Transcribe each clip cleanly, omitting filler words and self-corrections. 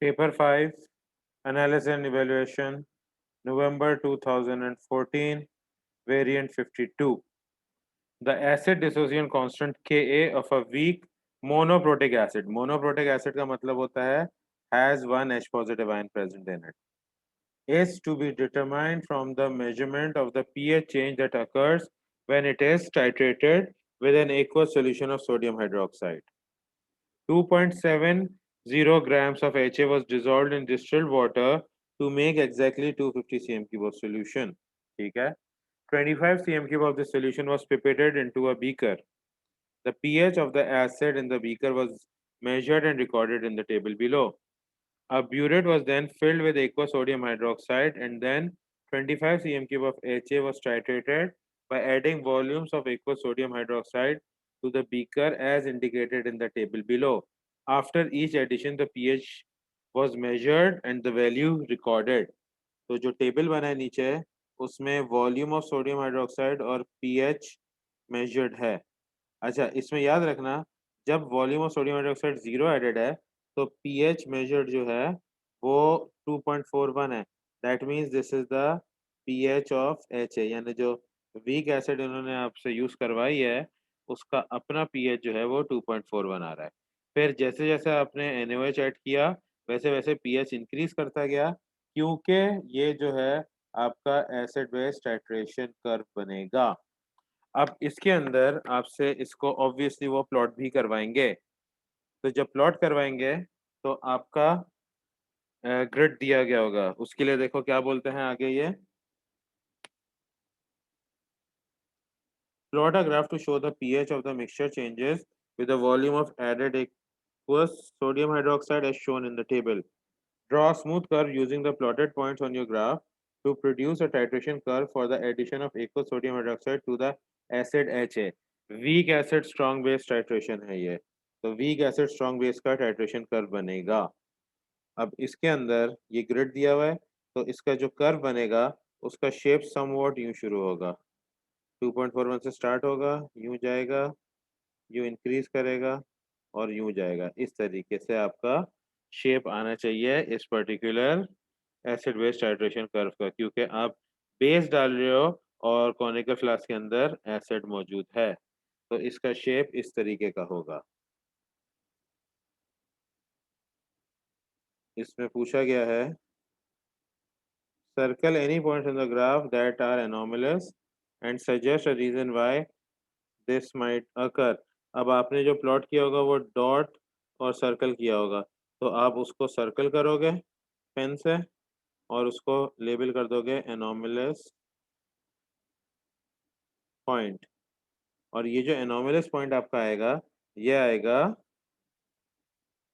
Paper 5, Analysis and Evaluation, November 2014, Variant 52. The acid dissociation constant Ka of a weak monoprotic acid. Monoprotic acid का मतलब होता है has one H positive ion present in it. Is to be determined from the measurement of the pH change that occurs when it is titrated with an aqueous solution of sodium hydroxide. 2.70 grams of HA was dissolved in distilled water to make exactly 250 cm cube of solution. ठीक है? 25 cm cube of the solution was pipetted into a beaker. The pH of the acid in the beaker was measured and recorded in the table below. A burette was then filled with aqueous sodium hydroxide and then 25 cm cube of HA was titrated by adding volumes of aqueous sodium hydroxide to the beaker as indicated in the table below. After each addition, the pH was measured and the value recorded. तो जो table बना है नीचे उसमें volume of sodium hydroxide और pH measured है। अच्छा, इसमें याद रखना जब volume of sodium hydroxide 0 added है तो पीएच मेजर्ड जो है वो 2.41 है। That means this is the pH of H A, यानी जो वीक एसिड इन्होंने आपसे यूज करवाई है उसका अपना पीएच जो है वो 2.41 आ रहा है। फिर जैसे जैसे आपने एनओएच ऐड किया वैसे वैसे पीएच इंक्रीज करता गया क्योंकि ये जो है आपका एसिड बेस टाइट्रेशन कर्व बनेगा। अब इसके अंदर आपसे इसको ऑब्वियसली वो प्लॉट भी करवाएंगे। तो जब प्लॉट करवाएंगे तो आपका ग्रिड दिया गया होगा। उसके लिए देखो क्या बोलते हैं आगे ये, plot a graph to show the pH of the mixture changes with the volume of added aqueous sodium hydroxide as shown in the table. Draw a smooth curve using the plotted points on your graph to produce a titration curve for the addition of aqueous sodium hydroxide to the acid HA. Weak acid strong base titration है ये। तो weak acid strong base का titration curve बनेगा। अब इसके अंदर ये grid दिया हुआ है तो इसका जो कर्व बनेगा उसका शेप समवॉट यूं शुरू होगा। 2.41 से स्टार्ट होगा, यूं जाएगा, यूं इंक्रीज करेगा और यूं जाएगा। इस तरीके से आपका शेप आना चाहिए इस particular acid base titration curve का, क्योंकि आप बेस डाल रहे हो और कॉनिकल फ्लास्क के अंदर एसिड मौजूद है। तो इसका शेप इस तरीके का होगा। इसमें पूछा गया है circle any points on the graph that are anomalous and suggest a reason why this might occur। अब आपने जो प्लॉट किया होगा वो डॉट और सर्कल किया होगा, तो आप उसको सर्कल करोगे पेन से और उसको लेबल कर दोगे एनोमलस पॉइंट। और ये जो एनोमलस पॉइंट आपका आएगा ये आएगा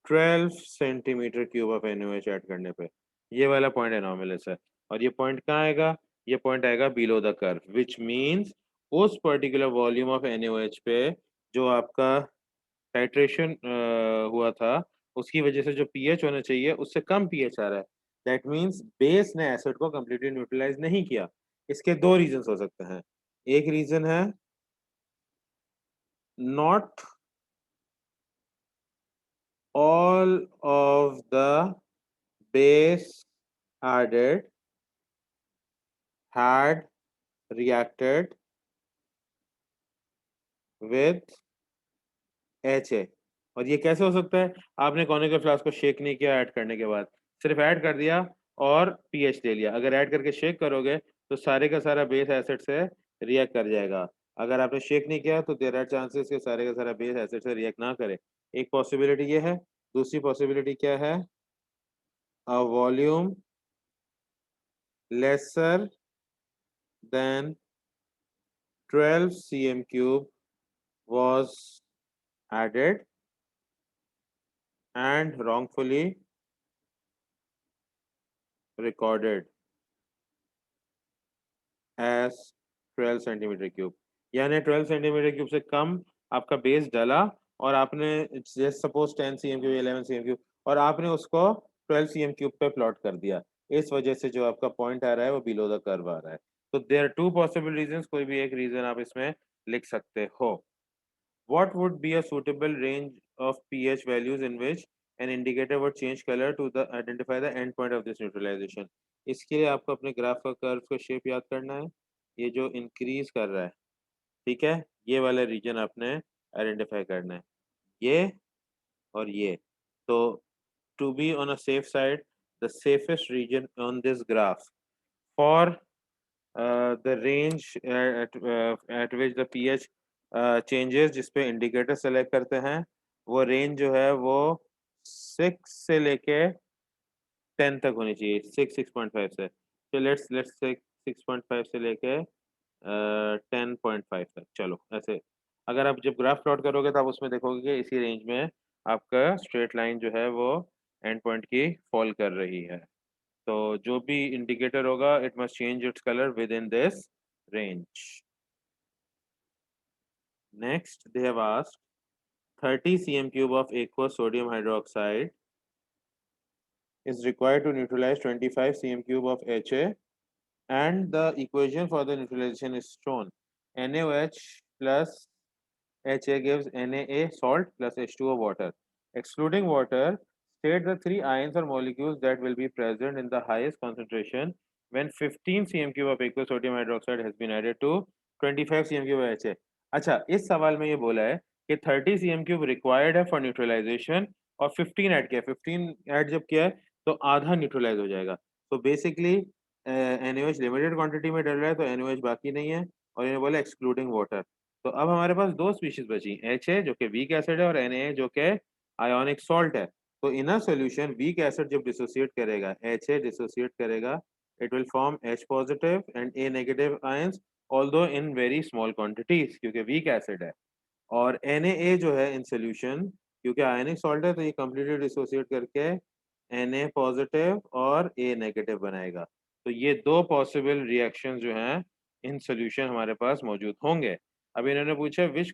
12 centimetre cube of NaOH add करने पे। ये वाला पॉइंट एनोमलस है और ये पॉइंट कहाँ आएगा, ये पॉइंट आएगा below the curve, which means उस पर्टिकुलर वॉल्यूम ऑफ NaOH पे जो आपका टाइट्रेशन हुआ था उसकी वजह से जो पीएच होना चाहिए उससे कम पीएच आ रहा है। दैट मींस बेस ने एसिड को कंप्लीटली न्यूट्रलाइज नहीं किया। इसके दो रीजंस हो सकते हैं। एक रीजन है not all of the base added had reacted with HA। और ये कैसे हो सकता है, आपने कॉनिकल फ्लास्क को शेक नहीं किया ऐड करने के बाद, सिर्फ ऐड कर दिया और पीएच ले लिया। अगर ऐड करके शेक करोगे तो सारे का सारा बेस एसिड से रिएक्ट कर जाएगा। अगर आपने शेक नहीं किया तो देयर आर चांसेस कि सारे का सारा बेस एसिड से रिएक्ट ना करे। एक पॉसिबिलिटी ये है। दूसरी पॉसिबिलिटी क्या है, a volume lesser than 12 cm cube was added and wrongfully recorded as 12 centimetre cube. यानी 12 सेंटीमीटर क्यूब से कम आपका बेस डाला और आपने जैसे suppose 10 cm cube 11 cm cube और आपने उसको 12 cm क्यूब पे प्लॉट कर दिया। इस वजह से जो आपका पॉइंट आ रहा है वो बिलो द कर्व आ रहा है। तो there are two possible reasons, कोई भी एक रीजन आप इसमें लिख सकते हो। What would be a suitable range of pH values in which an indicator would change color to the identify the end point of this neutralization. इसके लिए आपको अपने ग्राफ का कर्व का शेप याद करना है, ये जो इंक्रीज कर रहा है, ठीक है, ये वाला रीजन आपने आइडेंटिफाई करना है, ये और ये। तो to be on a safe side, the safest region on this graph for the range at which the pH changes, जिस पे इंडिकेटर सेलेक्ट करते हैं, वो रेंज जो है वो 6 से लेके 10 तक होनी चाहिए, 6.5 से। तो लेट्स से 6.5 से लेके 10.5 तक, चलो ऐसे। अगर आप जब ग्राफ प्लॉट करोगे तो आप उसमें देखोगे कि इसी रेंज में आपका स्ट्रेट लाइन जो है वो एंड पॉइंट की फॉल कर रही है। तो जो भी इंडिकेटर होगा it must change its colour with in this range. Next they have asked 30 cm cube of aqueous sodium hydroxide is required to neutralize 25 cm cube of HA, and the equation for the neutralization is shown. NaOH plus HA gives NaA salt plus H2O water. Excluding water, state the three ions or molecules that will be present in the highest concentration when 15 cm cube of aqueous sodium hydroxide has been added to 25 cm cube of HA. अच्छा, इस सवाल में ये बोला है कि 30 cm cube required है for neutralisation और 15 ऐड किया, 15 ऐड जब किया है तो आधा न्यूट्रलाइज हो जाएगा। तो बेसिकली NaOH लिमिटेड क्वांटिटी में डल रहा है तो NaOH बाकी नहीं है, और इन्होंने बोला एक्सक्लूडिंग वाटर। तो अब हमारे पास दो स्पीशीज बची, HA जो कि वीक एसिड है और Na जो कि आयोनिक सॉल्ट है। तो इन अ सॉल्यूशन वीक एसिड जब डिसोसिएट करेगा, HA डिसोसिएट करेगा, it will form H positive and A negative ions, although in very small quantities क्योंकि वीक एसिड है। और Na जो है इन सॉल्यूशन, क्योंकि आयनिक सॉल्ट है तो ये कंप्लीटली डिसोसिएट करके Na पॉजिटिव और A नेगेटिव बनाएगा। तो ये दो पॉसिबल रिएक्शन जो हैं इन सॉल्यूशन हमारे पास मौजूद होंगे। अब इन्होंने पूछा which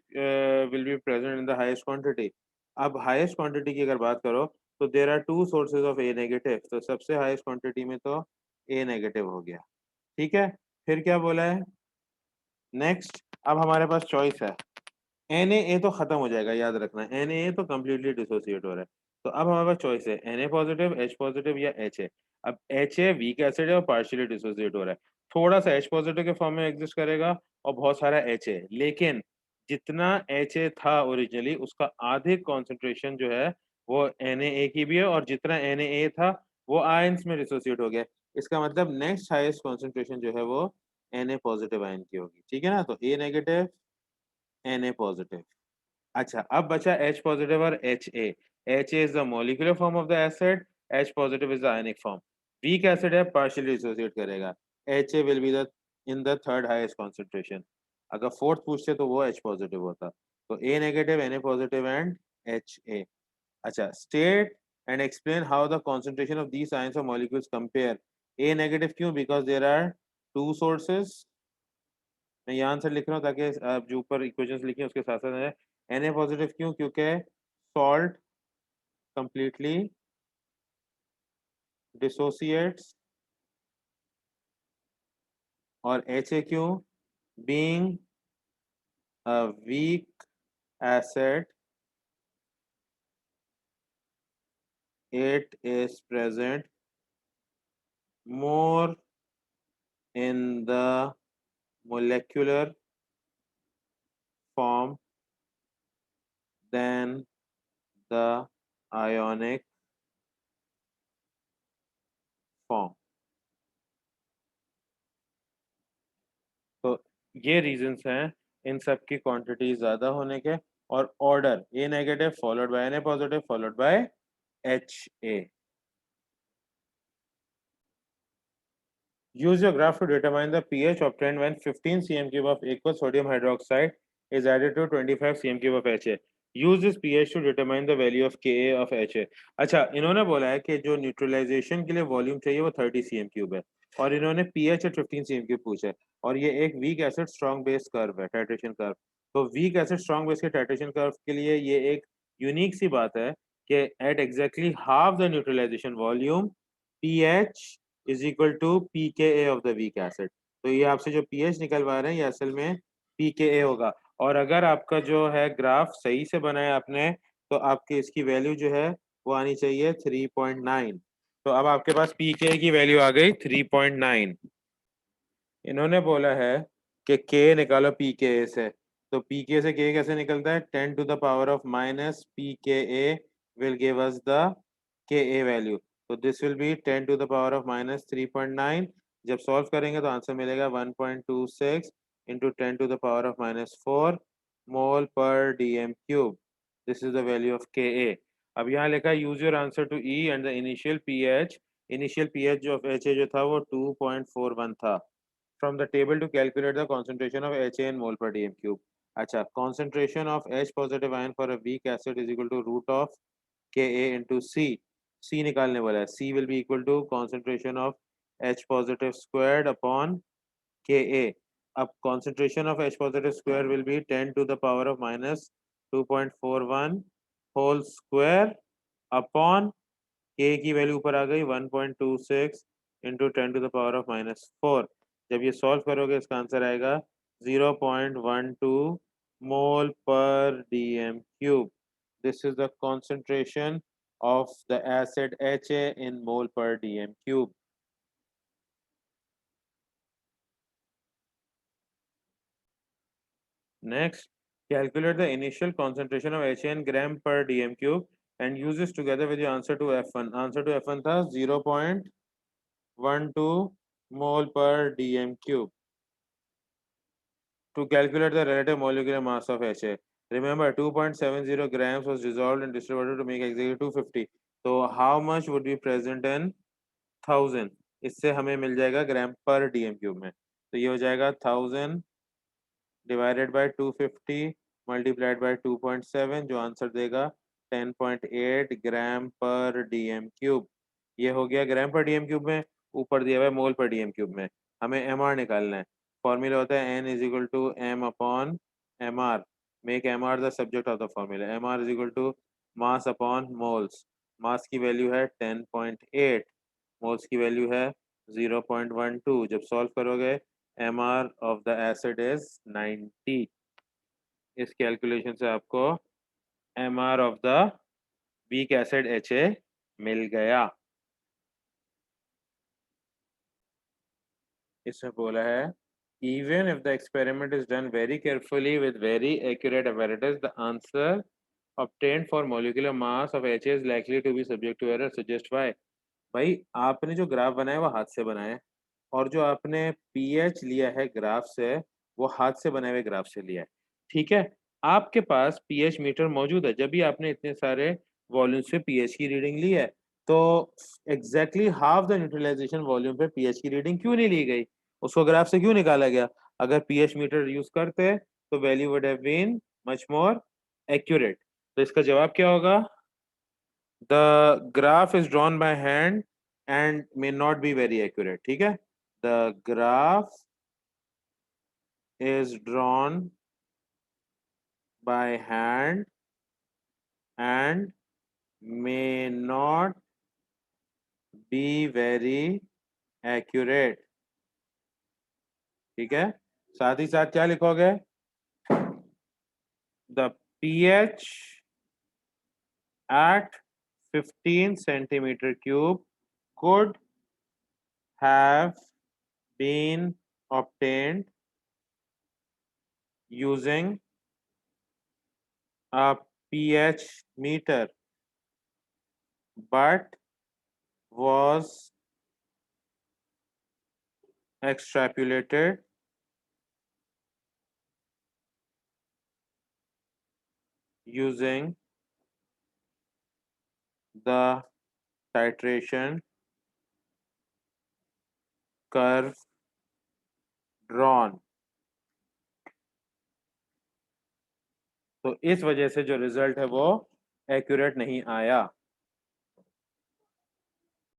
will be present in the highest quantity. अब हाईएस्ट क्वांटिटी की अगर बात करो तो there are two sources of A negative, तो सबसे हाईएस्ट क्वांटिटी में तो A नेगेटिव हो गया, ठीक है। फिर क्या बोला है नेक्स्ट, अब हमारे पास चॉइस है, Na तो खत्म हो जाएगा, याद रखना Na तो कम्प्लीटली डिसोसिएट हो रहा है। तो अब हमारे पास चॉइस है Na पॉजिटिव, H पॉजिटिव या HA। अब HA वीक एसिड है और पार्शियली डिसोसिएट हो रहा है, थोड़ा सा H पॉजिटिव के फॉर्म में एग्जिस्ट करेगा और बहुत सारा HA, लेकिन जितना HA था ओरिजिनली उसका आधे कॉन्सेंट्रेशन जो है वो Na की भी है, और जितना Na था वो आयंस में डिसोसिएट हो गया। इसका मतलब नेक्स्ट हाईएस्ट कॉन्सेंट्रेशन जो है वो Na पॉजिटिव आयन की होगी, ठीक है ना। तो A नेगेटिव, Na पॉजिटिव। अच्छा, अब बचा H पॉजिटिव और HA। HA is the molecular form of the acid, H positive is the ionic form. Weak acid है, partially dissociate करेगा। HA will be the in the third highest concentration. अगर fourth पूछते तो वो H positive होता। तो A negative, Na positive and HA. अच्छा, state and explain how the concentration of these ions or molecules compare. A negative क्यों? Because there are two sources. मैं ये आंसर लिख रहा हूँ ताकि आप जो ऊपर इक्वेशंस लिखी हैं उसके साथ साथ है। Na पॉजिटिव क्यों? क्योंकि सॉल्ट कंप्लीटली डिसोसिएट्स, और Ha क्यों? Being a weak acid it is present more in the molecular form than the ionic form. तो ये रीजंस हैं इन सब की क्वांटिटी ज्यादा होने के, और order A negative followed by Na positive followed by HA. Use your graph to determine the pH obtained when 15 cm cube of aqueous sodium hydroxide is added to 25 cm cube of HA. Use this pH to determine the value of Ka of HA. अच्छा, इन्होंने बोला है कि जो neutralisation के लिए volume चाहिए वो 30 cm क्यूब है, और इन्होंने pH 15 cm क्यूब पूछा है, और ये एक weak acid strong base curve है, टाइट्रेशन कर्व। तो वीक एसिड स्ट्रॉन्ग बेस के टाइट्रेशन कर्व के लिए ये एक यूनिक सी बात है कि at exactly half the neutralisation volume pH is equal to pKa of the weak acid. तो ये आपसे जो pH निकलवा रहे हैं ये असल में pKa होगा। और अगर आपका जो है ग्राफ सही से बनाया आपने तो आपकी इसकी वैल्यू जो है वो आनी चाहिए 3.9। तो अब आपके पास pK की वैल्यू आ गई 3.9। इन्होंने बोला है कि K निकालो pKa से। तो pK से K कैसे निकलता है? 10 to the power of minus pKa will give us the Ka value। तो this will be 10 to the power of minus 3.9। जब सॉल्व करेंगे तो आंसर मिलेगा 1.26 into 10 to the power of minus 4 mole per dm cube। This is the value of Ka। अब यहाँ लिखा है use your answer to E and the initial pH। Initial pH जो HA जो था वो 2.41 था। From the table to calculate the concentration of HA in mole per dm cube। अच्छा, concentration of H positive ion for a weak acid is equal to root of Ka into C। C निकालने वाला है। C will be equal to concentration of H positive squared upon Ka। अब concentration of H positive square will be 10 to the power of minus 2.41 whole square upon K की value ऊपर आ गई 1.26 into 10 to the power of -4। जब ये solve करोगे इसका answer आएगा 0.12 मोल पर DM cube. This is the concentration of the acid HA इन मोल पर DM cube. Next, calculate the initial concentration of HA in gram per dm cube and use this together with your answer to F1। Answer to F1 था 0.12 mole per dm cube। To calculate the relative molecular mass of HA, remember 2.70 grams was dissolved in distilled water to make exactly 250। तो how much would be present in 1000? इससे हमें मिल जाएगा ग्राम पर DM cube में। तो ये हो जाएगा 1000 डिवाइडेड बाय 250 मल्टीप्लाइड बाय 2.7 जो आंसर देगा 10.8 ग्राम पर डीएम क्यूब। ये हो गया ग्राम पर डीएम क्यूब में। ऊपर दिया हुआ है मोल पर डीएम क्यूब में। हमें एमआर निकालना है। फॉर्मूला होता है n is equal to m upon M R. Make M R the subject of the formula. M R is equal to mass upon moles. Mass की वैल्यू है 10.8, मोल्स की value है 0.12। जब सॉल्व करोगे MR of the acid is 90। इस calculation से आपको MR of the weak acid HA मिल गया। इसमें बोला है even if the experiment is done very carefully with very accurate apparatus, the answer obtained for molecular mass of HA is likely to be subject to error। Suggest why। भाई आपने जो graph बनाया वो हाथ से बनाया है और जो आपने पीएच लिया है ग्राफ से वो हाथ से बनाए हुए ग्राफ से लिया है। ठीक है, आपके पास पीएच मीटर मौजूद है। जब भी आपने इतने सारे वॉल्यूम से पीएच की रीडिंग ली है तो exactly half the neutralisation volume पे पीएच की रीडिंग क्यों नहीं ली गई? उसको ग्राफ से क्यों निकाला गया? अगर पीएच मीटर यूज करते तो value would have been much more accurate. तो इसका जवाब क्या होगा? The graph is drawn by hand and may not be very accurate। ठीक है, the graph is drawn by hand and may not be very accurate। ठीक है, साथ ही साथ क्या लिखोगे? the pH at 15 centimeter cube could have been obtained using a pH meter but was extrapolated using the titration curve drawn। तो इस वजह से जो रिजल्ट है वो एक्यूरेट नहीं आया।